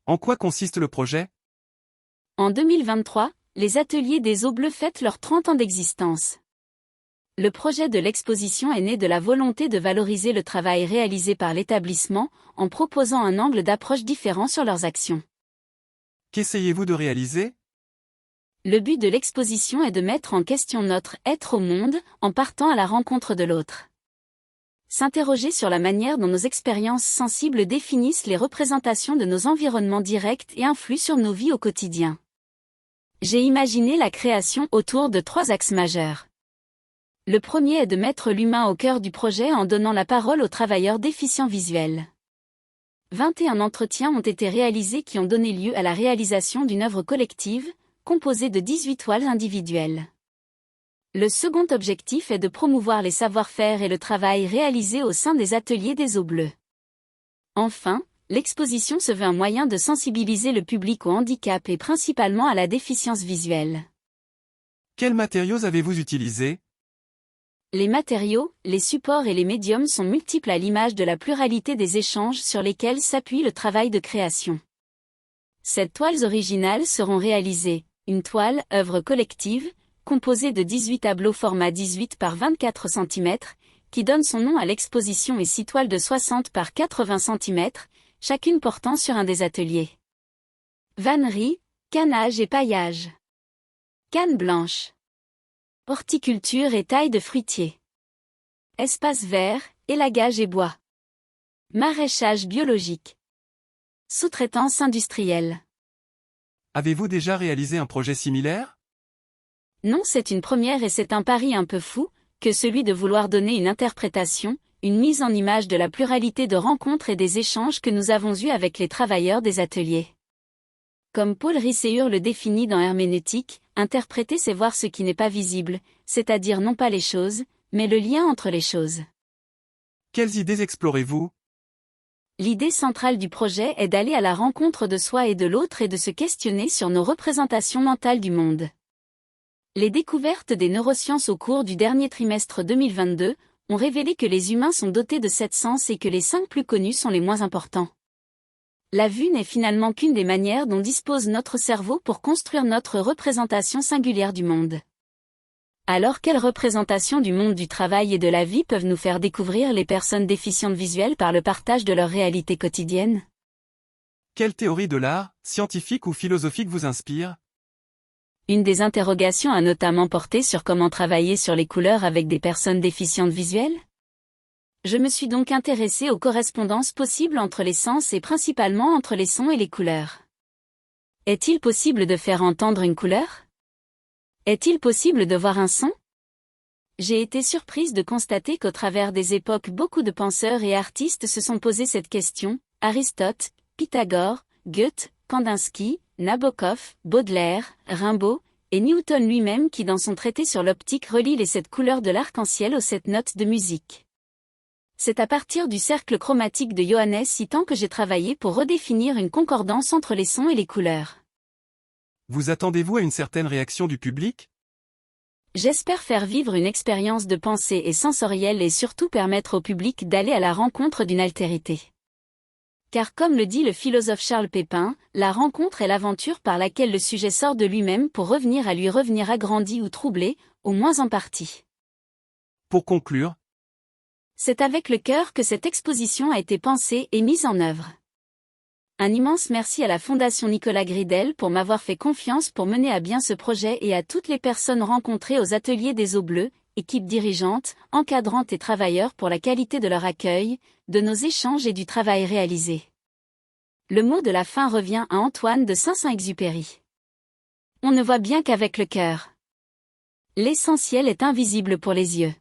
En quoi consiste le projet? En 2023, les ateliers des Eaux Bleues fêtent leurs 30 ans d'existence. Le projet de l'exposition est né de la volonté de valoriser le travail réalisé par l'établissement, en proposant un angle d'approche différent sur leurs actions. Qu'essayez-vous de réaliser? Le but de l'exposition est de mettre en question notre être au monde, en partant à la rencontre de l'autre. S'interroger sur la manière dont nos expériences sensibles définissent les représentations de nos environnements directs et influent sur nos vies au quotidien. J'ai imaginé la création autour de 3 axes majeurs. Le premier est de mettre l'humain au cœur du projet en donnant la parole aux travailleurs déficients visuels. 21 entretiens ont été réalisés qui ont donné lieu à la réalisation d'une œuvre collective, composée de 18 toiles individuelles. Le second objectif est de promouvoir les savoir-faire et le travail réalisé au sein des ateliers des Eaux Bleues. Enfin, l'exposition se veut un moyen de sensibiliser le public au handicap et principalement à la déficience visuelle. Quels matériaux avez-vous utilisés? Les matériaux, les supports et les médiums sont multiples à l'image de la pluralité des échanges sur lesquels s'appuie le travail de création. 7 toiles originales seront réalisées, une toile, œuvre collective, composée de 18 tableaux format 18 par 24 cm, qui donne son nom à l'exposition et 6 toiles de 60 par 80 cm, chacune portant sur un des ateliers. Vannerie, canage et paillage. Canne blanche. Horticulture et taille de fruitiers. Espace vert, élagage et bois. Maraîchage biologique. Sous-traitance industrielle. Avez-vous déjà réalisé un projet similaire? Non, c'est une première et c'est un pari un peu fou, que celui de vouloir donner une interprétation, une mise en image de la pluralité de rencontres et des échanges que nous avons eus avec les travailleurs des ateliers. Comme Paul Ricoeur le définit dans Herméneutique, interpréter c'est voir ce qui n'est pas visible, c'est-à-dire non pas les choses, mais le lien entre les choses. Quelles idées explorez-vous? L'idée centrale du projet est d'aller à la rencontre de soi et de l'autre et de se questionner sur nos représentations mentales du monde. Les découvertes des neurosciences au cours du dernier trimestre 2022 ont révélé que les humains sont dotés de 7 sens et que les 5 plus connus sont les moins importants. La vue n'est finalement qu'une des manières dont dispose notre cerveau pour construire notre représentation singulière du monde. Alors quelles représentations du monde du travail et de la vie peuvent nous faire découvrir les personnes déficientes visuelles par le partage de leur réalité quotidienne? Quelle théorie de l'art, scientifique ou philosophique vous inspire? Une des interrogations a notamment porté sur comment travailler sur les couleurs avec des personnes déficientes visuelles. Je me suis donc intéressée aux correspondances possibles entre les sens et principalement entre les sons et les couleurs. Est-il possible de faire entendre une couleur? Est-il possible de voir un son? J'ai été surprise de constater qu'au travers des époques beaucoup de penseurs et artistes se sont posé cette question, Aristote, Pythagore, Goethe, Kandinsky, Nabokov, Baudelaire, Rimbaud, et Newton lui-même qui dans son traité sur l'optique relie les 7 couleurs de l'arc-en-ciel aux 7 notes de musique. C'est à partir du cercle chromatique de Johannes Itten que j'ai travaillé pour redéfinir une concordance entre les sons et les couleurs. Vous attendez-vous à une certaine réaction du public? J'espère faire vivre une expérience de pensée et sensorielle et surtout permettre au public d'aller à la rencontre d'une altérité. Car comme le dit le philosophe Charles Pépin, la rencontre est l'aventure par laquelle le sujet sort de lui-même pour revenir à lui revenir agrandi ou troublé, au moins en partie. Pour conclure, c'est avec le cœur que cette exposition a été pensée et mise en œuvre. Un immense merci à la Fondation Nicolas Gridel pour m'avoir fait confiance pour mener à bien ce projet et à toutes les personnes rencontrées aux ateliers des Eaux Bleues, équipes dirigeantes, encadrantes et travailleurs pour la qualité de leur accueil, de nos échanges et du travail réalisé. Le mot de la fin revient à Antoine de Saint-Exupéry. On ne voit bien qu'avec le cœur. L'essentiel est invisible pour les yeux.